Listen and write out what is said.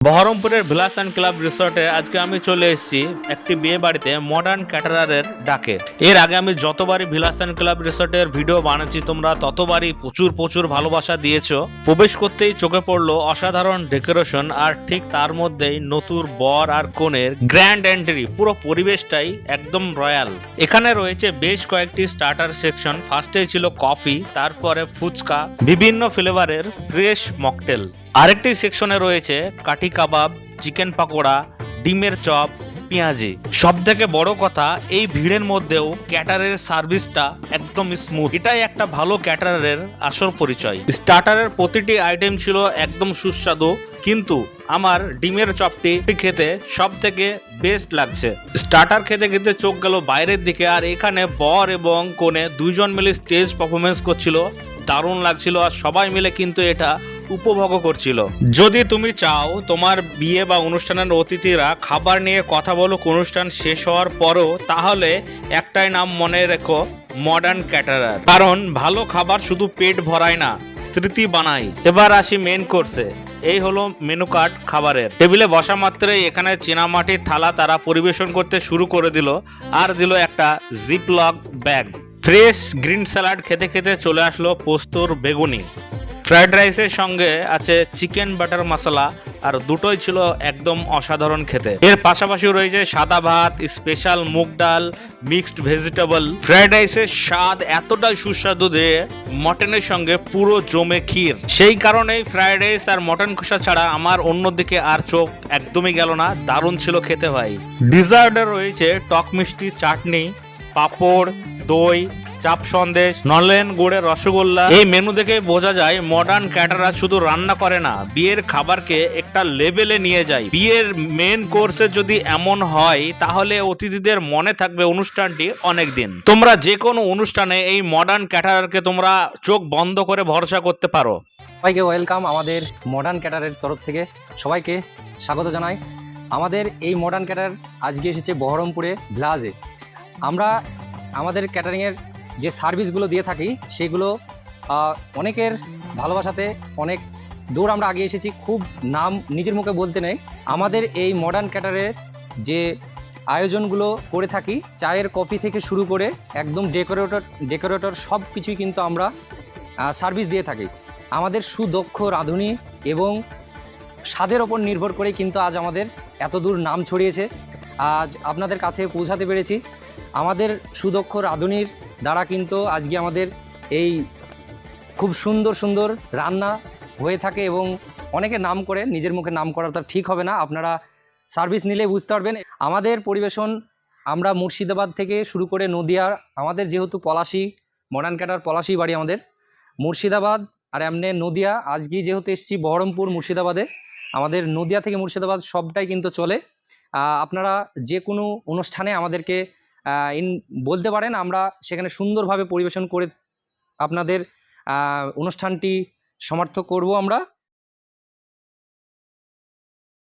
বহরমপুরের villus and club রিসর্টে আজকে আমি চলে এসেছি একটি বিয়ে বাড়িতে মডার্ন ক্যাটারারের ডাকে। এর আগে আমি যতবারই ভিলাস অ্যান্ড ক্লাব রিসর্টের ভিডিও বানাচ্ছি তোমরা ততবারই প্রচুর ভালোবাসা দিয়েছো। প্রবেশ করতেই চোখে পড়লো অসাধারণ ডেকোরেশন, আর ঠিক তার মধ্যেই নতুন বর আর কনের গ্র্যান্ড এন্ট্রি। পুরো পরিবেশটাই একদম রয়্যাল। এখানে রয়েছে বেশ কয়েকটি স্টার্টার সেকশন। ফার্স্টে ছিল কফি, তারপরে ফুচকা, বিভিন্ন ফ্লেভারের ফ্রেশ মকটেল। আরেকটি সেকশনে রয়েছে কাঠি কাবাব, চিকেন পাকোড়া, ডিমের চপ, পেঁয়াজি। সব থেকে বড় কথা, এই ভিড়ের মধ্যেও ক্যাটারের সার্ভিসটা একদম স্মুথ। এটাই একটা ভালো ক্যাটারের আসল পরিচয়। স্টার্টারের প্রতিটি আইটেম ছিল একদম সুস্বাদু, কিন্তু আমার ডিমের চপটি খেতে সব থেকে বেস্ট লাগছে। স্টার্টার খেতে খেতে চোখ গেল বাইরের দিকে, আর এখানে বর এবং কনে দুইজন মিলে স্টেজ পারফরমেন্স করছিল। দারুণ লাগছিল, আর সবাই মিলে কিন্তু এটা উপভোগ করছিল। যদি তুমি চাও তোমার বিয়ে বা অনুষ্ঠানের অতিথিরা খাবার নিয়ে কথা বলুক অনুষ্ঠান শেষ হওয়ার পরও, তাহলে একটাই নাম মনে রেখো, মডার্ন ক্যাটারার। কারণ ভালো খাবার শুধু পেট ভরায় না, স্মৃতি বানায়। এবার আসি মেন কোর্সে। এই হলো মেনু কার্ড খাবারের। টেবিলে বসা মাত্রই এখানে চীনামাটির থালা তারা পরিবেশন করতে শুরু করে দিল, আর দিল একটা Ziploc bag. Fresh green salad খেতে খেতে চলে আসলো পোস্তর বেগুনি। ফ্রাইড রাইসের সঙ্গে আছে চিকেন বাটার মশলা, আর দুটোই ছিল একদম অসাধারণ খেতে। এর পাশাপাশি রয়েছে সাদা ভাত, স্পেশাল মুগ ডাল, মিক্সড ভেজিটেবল। ফ্রাইড রাইসের স্বাদ এতটাই সুস্বাদু যে মটনের সঙ্গে পুরো জমে ক্ষীর। সেই কারণেই ফ্রাইড রাইস আর মটন কষা ছাড়া আমার অন্যদিকে আর চোখ একদমই গেল না। দারুণ ছিল খেতে ভাই। ডিজার্টে রয়েছে টক মিষ্টি চাটনি, পাঁপড়, দই, চাপ সন্দেশ, নলেন গুড়ের রসগোল্লা। এই মেনু দেখে বোঝা যায় মডার্ন ক্যাটারার শুধু রান্না করে না, বিয়ের খাবারকে একটা লেভেলে নিয়ে যায়। বিয়ের মেন কোর্সে যদি এমন হয়, তাহলে অতিথিদের মনে থাকবে অনুষ্ঠানটি অনেক দিন। তোমরা যে কোনো অনুষ্ঠানে এই মডার্ন ক্যাটারারকে তোমরা চোখ বন্ধ করে ভরসা করতে পারো। সবাইকে ওয়েলকাম আমাদের মডার্ন ক্যাটারের তরফ থেকে, সবাইকে স্বাগত জানাই। আমাদের এই মডার্ন ক্যাটার আজকে এসেছে বহরমপুরে ভিলাজে। আমরা আমাদের ক্যাটারিংয়ের যে সার্ভিসগুলো দিয়ে থাকি সেগুলো অনেকের ভালোবাসাতে অনেক দূর আমরা আগে এসেছি। খুব নাম নিজের মুখে বলতে নেই। আমাদের এই মডার্ন ক্যাটারের যে আয়োজনগুলো করে থাকি, চায়ের কফি থেকে শুরু করে একদম ডেকোরেটর সব কিছুই কিন্তু আমরা সার্ভিস দিয়ে থাকি। আমাদের সুদক্ষ রাঁধুনি এবং স্বাদের ওপর নির্ভর করে কিন্তু আজ আমাদের এত দূর নাম ছড়িয়েছে। আজ আপনাদের কাছে পৌঁছাতে পেরেছি। আমাদের সুদক্ষ রাঁধুনির দ্বারা কিন্তু আজকে আমাদের এই খুব সুন্দর রান্না হয়ে থাকে, এবং অনেকে নাম করে, নিজের মুখে নাম করা তো ঠিক হবে না, আপনারা সার্ভিস নিলে বুঝতে পারবেন। আমাদের পরিবেশন আমরা মুর্শিদাবাদ থেকে শুরু করে নদিয়া, আমাদের যেহেতু পলাশি মডার্ন ক্যাটার পলাশি বাড়ি আমাদের, মুর্শিদাবাদ আর এমনি নদিয়া। আজকে যেহেতু এসেছি বহরমপুর মুর্শিদাবাদে, আমাদের নদিয়া থেকে মুর্শিদাবাদ সবটাই কিন্তু চলে। আপনারা যে কোনো অনুষ্ঠানে আমাদেরকে বলতে পারেন, আমরা সেখানে সুন্দরভাবে পরিবেশন করে আপনাদের অনুষ্ঠানটি সমর্থ করব আমরা।